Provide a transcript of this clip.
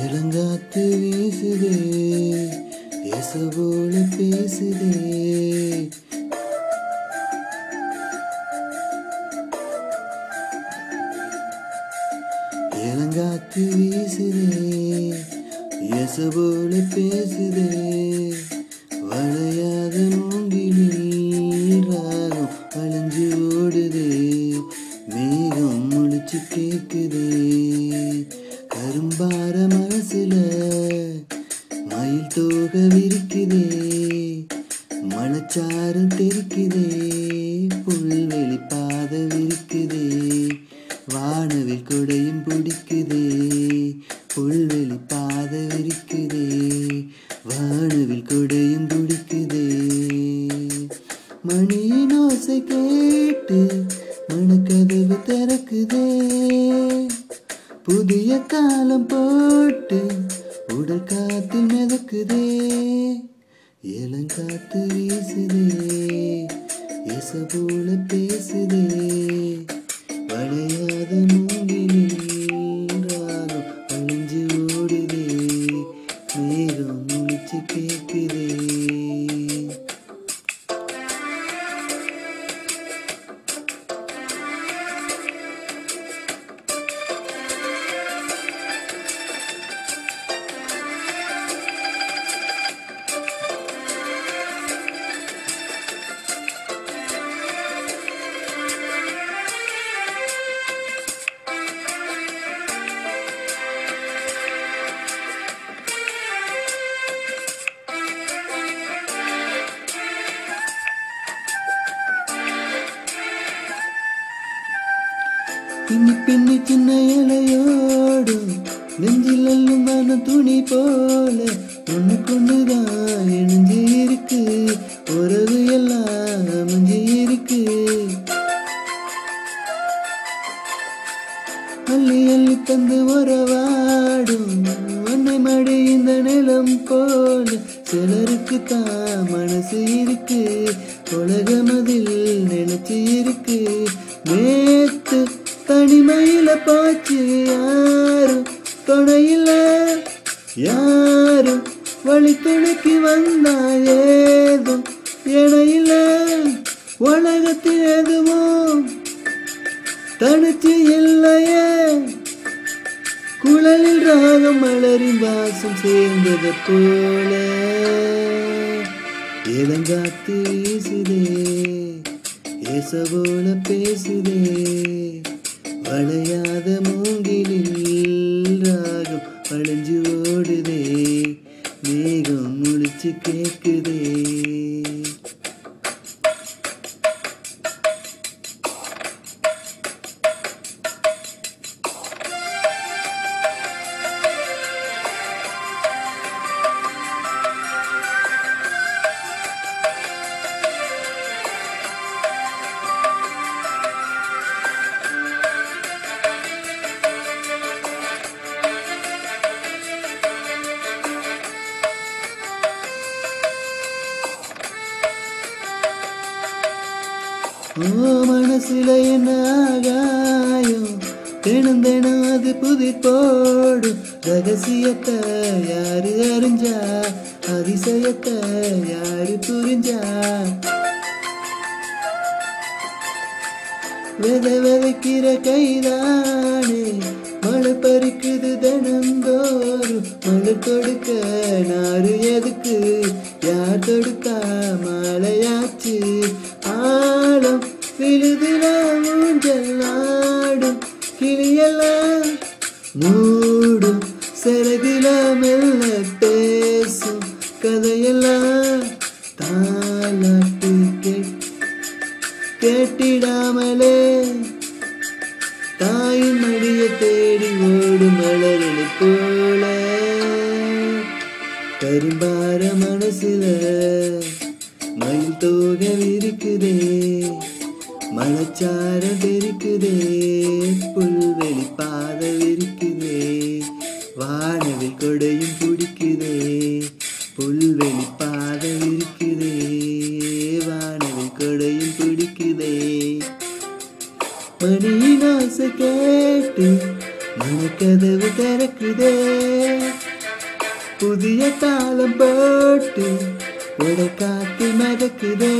இளங்காத்து வீசுதே, பேச போல பேசுதே. இளங்காத்து வீசுதே, பேச போல பேசுதே. வளையாத மூங்கிலில் ராகம் அழிஞ்சு ஓடுதே. மேகம் முழிச்சு கேக்குதே. கரும்பார மனசுல மயில் தோக விரிக்குதே. மணச்சாரம் தெரிக்குதே. புல்வெளி பாத விரிக்குதே. வானவில் கொடையும் பிடிக்குதே. புல்வெளி பாத விரிக்குதே. வானவில் கொடையும் பிடிக்குதே. மணியின் ஓசை கேட்டு மனக்கதவு திறக்குதே. புதிய காலம் போட்டு உடல் காத்தில் மிதக்குதே. இளங்காத்து வீசுதே, இச போல பேசுதே. வளையாத மூங்கிலில் ராகம் அழிஞ்சு ஓடுதே. மேகம் முழிச்சு கேக்குதே. பின்னி பின்னி சின்ன இலையோடும் நெஞ்சில் அள்ளும் மன துணி போல ஒண்ணுக்குண்ணுதான் இணைஞ்சு இருக்கு. உறவு எல்லாம் அமைஞ்சு இருக்கு. அள்ளி அள்ளி தந்து உறவாடும் அன்னை மடி இந்த நிலம் போல. சிலருக்கு தான் மனசு இருக்கு. உலகமதில் நினைச்சு இருக்கு. நேத்து தனிமையில பாச்சு யாரும் துணையில. யாரும் வழி துணைக்கு வந்தா ஏதும் இணையில. உலகத்தில் எதுவும் தனிச்சு இல்லையே. குழலில் ராகம் மலரின் வாசம் சேர்ந்தது போல. இளங்காத்து வீசுதே, ஏச போல பேசுதே. வளையாத மூங்கிலில் ராகம் அழிஞ்சு ஓடுதே. மேகம் முழிச்சு கேக்குதே. மனசுல என்ன ஆகாயம் தினம் தினம் அது புதிர் போடும். ரகசியத்தை யாரு அறிஞ்சா, அதிசயத்தை யாரு புரிஞ்சா. விதைக்கிற கைதானே மழை பறிக்குது தினந்தோறும். மழை கொடுக்க நாறு எதுக்கு, யார் தொடுத்தா மழையாச்சு. ஆழம் விழுதுல மூஞ்சல் நாடும். கிளியெல்லாம் மூடும் சிறகுல மெல்ல பேசும். கதையெல்லாம் தாலாட்டு கேட்டிடாமலே. தாயின் மடிய தேடி ஓடும் மலரணி போல. கரும்பார மனசுல மயில் தோக விரிக்குதே. மணச்சாரம் தெரிக்குதே. புல்வெளி பாத விரிக்குதே. வானவில் கொடையும் பிடிக்குதே. புல்வெளி பாத விரிக்குதே. வானவில் கொடையும் பிடிக்குதே. மணியின் ஆசை கேட்டு மனக்கதவு திறக்குதே, புதிய தாளம் போட்டு உடை காத்து மதக்குதே.